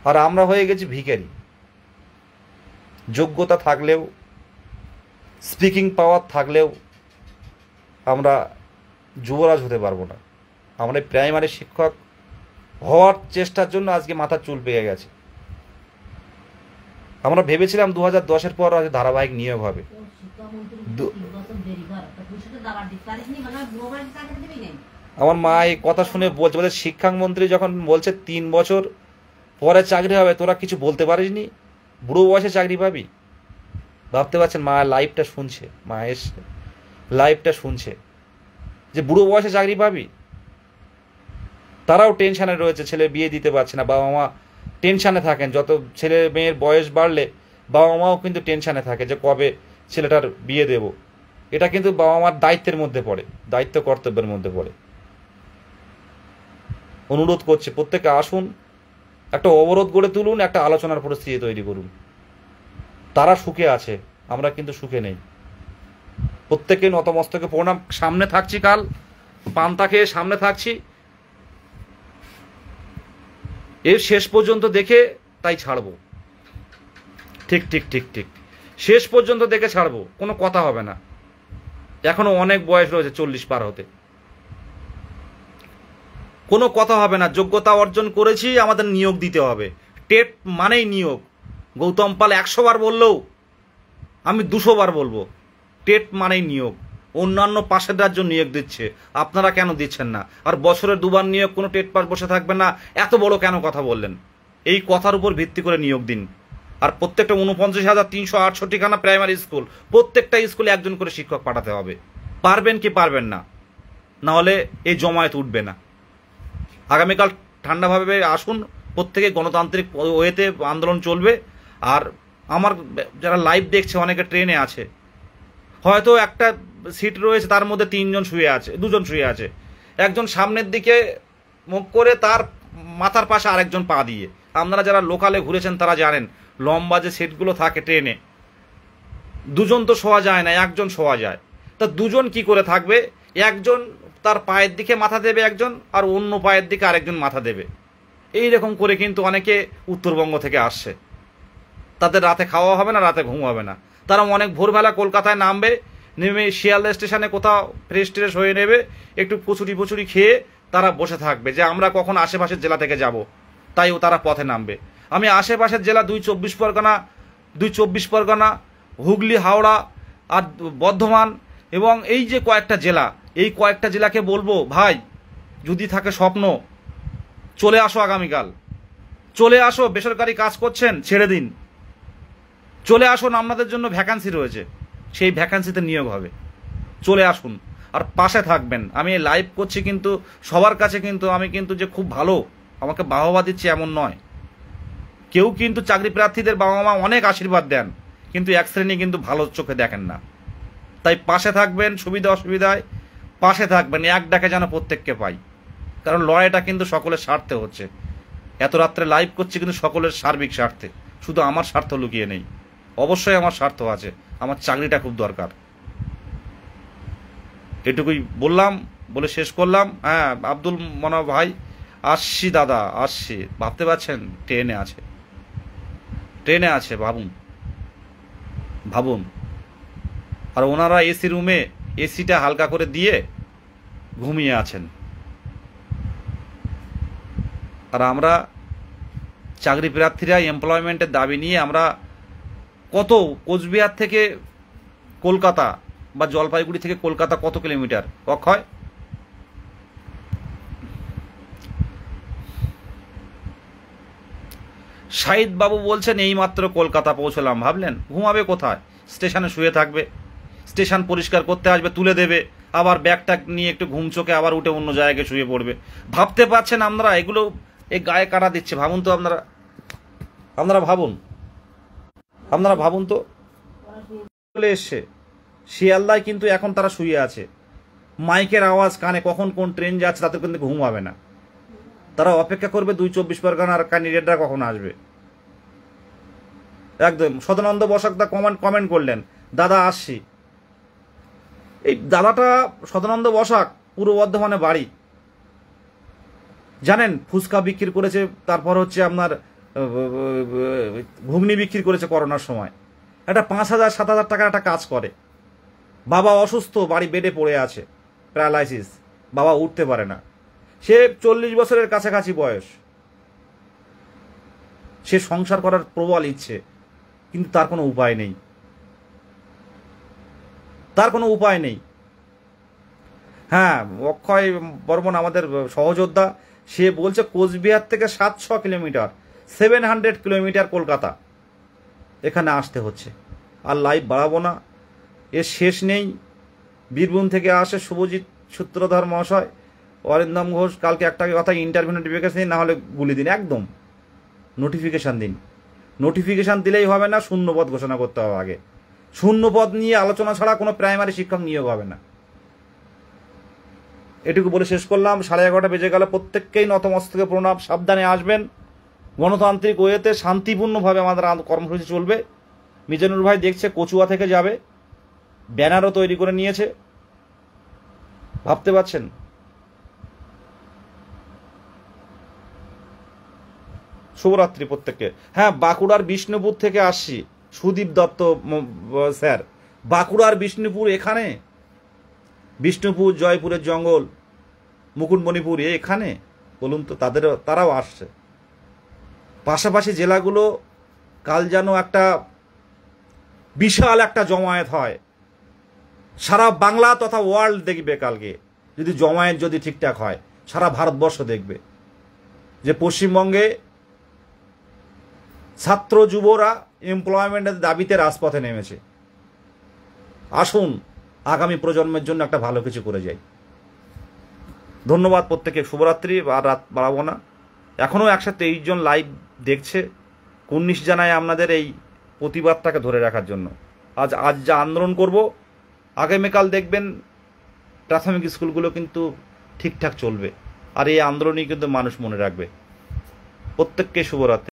আর আমরা হয়ে গেছি ভিখারি। যোগ্যতা থাকলেও, স্পিকিং পাওয়ার থাকলেও আমরা যুবরাজ হতে পারবো না। আমরা প্রাইমারি শিক্ষক হওয়ার চেষ্টার জন্য আজকে মাথার চুল পেয়ে গেছে। আমরা ভেবেছিলাম 2010-এর পর ধারাবাহিক নিয়োগ হবে। আমার মা এই কথা শুনে বলছে, বলে শিক্ষামন্ত্রী যখন বলছে 3 বছর পরে চাকরি হবে, তোরা কিছু বলতে পারিসনি? বুড়ো বয়সে চাকরি পাবি? ভাবতে পারছেন? মা লাইভটা শুনছে, মা এসে লাইভটা শুনছে যে বুড়ো বয়সে চাকরি পাবি। তারাও টেনশানে রয়েছে, ছেলে বিয়ে দিতে পারছে না, বাবা মা টেনশানে থাকেন। যত ছেলে মেয়ের বয়স বাড়লে বাবা মাও কিন্তু টেনশানে থাকে যে কবে ছেলেটার বিয়ে দেব। এটা কিন্তু বাবা মার দায়িত্বের মধ্যে পড়ে, দায়িত্ব কর্তব্যের মধ্যে পড়ে। অনুরোধ করছে প্রত্যেকে আসুন, একটা অবরোধ গড়ে তুলুন, একটা আলোচনার পরিস্থিতি তৈরি করুন। তারা সুখে আছে, আমরা কিন্তু সুখে নেই। প্রত্যেকে নতমস্তকে প্রণাম। সামনে থাকছি কাল, পান্তা খেয়ে সামনে থাকছি, এর শেষ পর্যন্ত দেখে তাই ছাড়বো। ঠিক ঠিক ঠিক ঠিক, শেষ পর্যন্ত দেখে ছাড়বো, কোনো কথা হবে না। এখনো অনেক বয়স রয়েছে 40 পার হতে, কোনো কথা হবে না। যোগ্যতা অর্জন করেছি, আমাদের নিয়োগ দিতে হবে। টেট মানেই নিয়োগ। গৌতম পাল 100 বার বললেও আমি 200 বার বলবো, টেট মানেই নিয়োগ। অন্যান্য পাশের রাজ্য নিয়োগ দিচ্ছে, আপনারা কেন দিচ্ছেন না? আর বছরে 2 বার নিয়োগ, কোনো টেট পাস বসে থাকবে না, এত বড় কেন কথা বললেন? এই কথার উপর ভিত্তি করে নিয়োগ দিন। আর প্রত্যেকটা 49,368খানা প্রাইমারি স্কুল, প্রত্যেকটা স্কুলে একজন করে শিক্ষক পাঠাতে হবে। পারবেন কি পারবেন না? নাহলে এই জমায়েত উঠবে না। আগামীকাল ঠান্ডাভাবে আসুন, প্রত্যেকে গণতান্ত্রিক ওয়েতে আন্দোলন চলবে। আর আমার যারা লাইভ দেখছে, অনেকে ট্রেনে আছে, হয়তো একটা সিট রয়েছে, তার মধ্যে 3 জন শুয়ে আছে, 2 জন শুয়ে আছে। একজন সামনের দিকে মুখ করে, তার মাথার পাশে আরেকজন পা দিয়ে। আপনারা যারা লোকালে ঘুরেছেন তারা জানেন, লম্বা যে সিটগুলো থাকে ট্রেনে, 2 জন তো শোয়া যায় না, 1 জন শোয়া যায়। তা 2 জন কি করে থাকবে? একজন তার পায়ের দিকে মাথা দেবে একজন, আর অন্য পায়ের দিকে আরেকজন মাথা দেবে। এই রকম করে কিন্তু অনেকে উত্তরবঙ্গ থেকে আসছে। তাদের রাতে খাওয়া হবে না, রাতে ঘুম হবে না। তারা অনেক ভোরবেলা কলকাতায় নামবে, নেমে শিয়ালদা স্টেশনে কোথাও ফ্রেশ ট্রেশ হয়ে নেবে, একটু কচুরি খেয়ে তারা বসে থাকবে যে আমরা কখন আশেপাশের জেলা থেকে যাব। তাইও তারা পথে নামবে। আমি আশেপাশের জেলা 2 চব্বিশ পরগনা, হুগলি, হাওড়া আর বর্ধমান এবং এই যে কয়েকটা জেলা, এই কয়েকটা জেলাকে বলবো, ভাই যদি থাকে স্বপ্ন, চলে আসো আগামীকাল, চলে আসো। বেসরকারি কাজ করছেন, ছেড়ে দিন, চলে আসুন। আপনাদের জন্য ভ্যাকান্সি রয়েছে, সেই ভ্যাকান্সিতে নিয়োগ হবে। চলে আসুন আর পাশে থাকবেন। আমি লাইভ করছি কিন্তু সবার কাছে, কিন্তু আমি কিন্তু যে খুব ভালো আমাকে বাহবা দিচ্ছি এমন নয়। কেউ কিন্তু চাকরি প্রার্থীদের বাবা মা অনেক আশীর্বাদ দেন, কিন্তু এক শ্রেণী কিন্তু ভালো চোখে দেখেন না। তাই পাশে থাকবেন, সুবিধা অসুবিধায় পাশে থাকবেন, এক ডাকে যেন প্রত্যেককে পাই। কারণ লড়াইটা কিন্তু সকলের স্বার্থে হচ্ছে। এত রাত্রে লাইভ করছি কিন্তু সকলের সার্বিক স্বার্থে, শুধু আমার স্বার্থ লুকিয়ে নেই। অবশ্যই আমার স্বার্থ আছে, আমার চাকরিটা খুব দরকার। এটুকুই বললাম, বলে শেষ করলাম। হ্যাঁ, আব্দুল মনা ভাই, আসছি দাদা, আসছি। ভাবতে পারছেন ট্রেনে আছে, ট্রেনে আছে, ভাবুন ভাবুন। আর ওনারা এসি রুমে এসিটা হালকা করে দিয়ে ঘুমিয়ে আছেন। আর আমরা চাকরি প্রার্থীরা এমপ্লয়মেন্টের দাবি নিয়ে আমরা কত, কোচবিহার থেকে কলকাতা বা জলপাইগুড়ি থেকে কলকাতা কত কিলোমিটার অক্ষয়? শাহিদ বাবু বলছেন এইমাত্র কলকাতা পৌঁছলাম। ভাবলেন ঘুমাবে কোথায়? স্টেশনে শুয়ে থাকবে, স্টেশন পরিষ্কার করতে আসবে, তুলে দেবে, আবার ব্যাগটা নিয়ে একটু ঘুম চোখে আবার উঠে অন্য জায়গায় শুয়ে পড়বে। ভাবতে পারছেন আপনারা? এগুলো এই গায়ে কাটা দিচ্ছে। ভাবুন তো আপনারা ভাবুন তো। চলে এসছে শিয়ালদায়, কিন্তু এখন তারা শুয়ে আছে। মাইকের আওয়াজ কানে, কখন কোন ট্রেন যাচ্ছে তাদের কিন্তু ঘুম হবে না। তারা অপেক্ষা করবে 2 চব্বিশ পরগনার ক্যান্ডিডেটরা কখন আসবে। একদম সদানন্দ বসাক দা কমেন্ট করলেন, দাদা আসছি। এই দাদাটা সদানন্দ বসাক পূর্ব বর্ধমানে বাড়ি, জানেন। ফুচকা বিক্রি করেছে, তারপর হচ্ছে আপনার ঘুগনি বিক্রি করেছে করোনার সময়। একটা 5,000-7,000 টাকার একটা কাজ করে। বাবা অসুস্থ, বাড়ি বেডে পড়ে আছে, প্যারালাইসিস, বাবা উঠতে পারে না। সে 40 বছরের কাছাকাছি বয়স, সে সংসার করার প্রবল ইচ্ছে, কিন্তু তার কোনো উপায় নেই, হ্যাঁ, অক্ষয় বর্মন আমাদের সহযোদ্ধা, সে বলছে কোচবিহার থেকে 700 কিলোমিটার, 700 কিলোমিটার কলকাতা, এখানে আসতে হচ্ছে। আর লাইভ বাড়াবো না, এর শেষ নেই। বীরভূম থেকে আসে শুভজিৎ সূত্রধর মহাশয়, অরিন্দম ঘোষ, কালকে একটা কথা, ইন্টারভিউ নোটিফিকেশন দিন, না হলে গুলি দিন। একদম নোটিফিকেশান দিন। নোটিফিকেশান দিলেই হবে না, শূন্যপদ ঘোষণা করতে হবে আগে। শূন্যপদ নিয়ে আলোচনা ছাড়া কোনো প্রাইমারি শিক্ষক নিয়োগ হবে না। এটুকু বলে শেষ করলাম। 11:30 বেজে গেল। প্রত্যেককেই নতমস্তকে প্রণাম। সাবধানে আসবেন, গণতান্ত্রিক ওয়েতে শান্তিপূর্ণভাবে আমাদের কর্মসূচি চলবে। মিজানুর ভাই দেখছে কচুয়া থেকে যাবে, ব্যানারও তৈরি করে নিয়েছে। ভাবতে পারছেন শুভরাত্রি প্রত্যেককে। হ্যাঁ, বাঁকুড়ার বিষ্ণুপুর থেকে আসছি, সুদীপ দত্ত স্যার। বাঁকুড়ার বিষ্ণুপুর এখানে, বিষ্ণুপুর, জয়পুরের জঙ্গল, মুকুটমণিপুর এখানে বলুন তো, তারাও আসছে। পাশাপাশি জেলাগুলো কাল যেন একটা বিশাল একটা জমায়েত হয়, সারা বাংলা তথা ওয়ার্ল্ড দেখবে কালকে, যদি জমায়েত যদি ঠিকঠাক হয়, সারা ভারতবর্ষ দেখবে যে পশ্চিমবঙ্গে ছাত্র যুবরা এমপ্লয়মেন্টের দাবিতে রাজপথে নেমেছে। আসুন আগামী প্রজন্মের জন্য একটা ভালো কিছু করে যাই। ধন্যবাদ প্রত্যেকে, শুভরাত্রি। আর রাত বাড়াবো না, এখনও 123 জন লাইভ দেখছে। কুর্নিশ জানায় আপনাদের এই প্রতিবাদটাকে ধরে রাখার জন্য। আজ যা আন্দোলন করব, আগামীকাল দেখবেন প্রাথমিক স্কুলগুলো কিন্তু ঠিকঠাক চলবে, আর এই আন্দোলনই কিন্তু মানুষ মনে রাখবে। প্রত্যেককে শুভরাত্রি।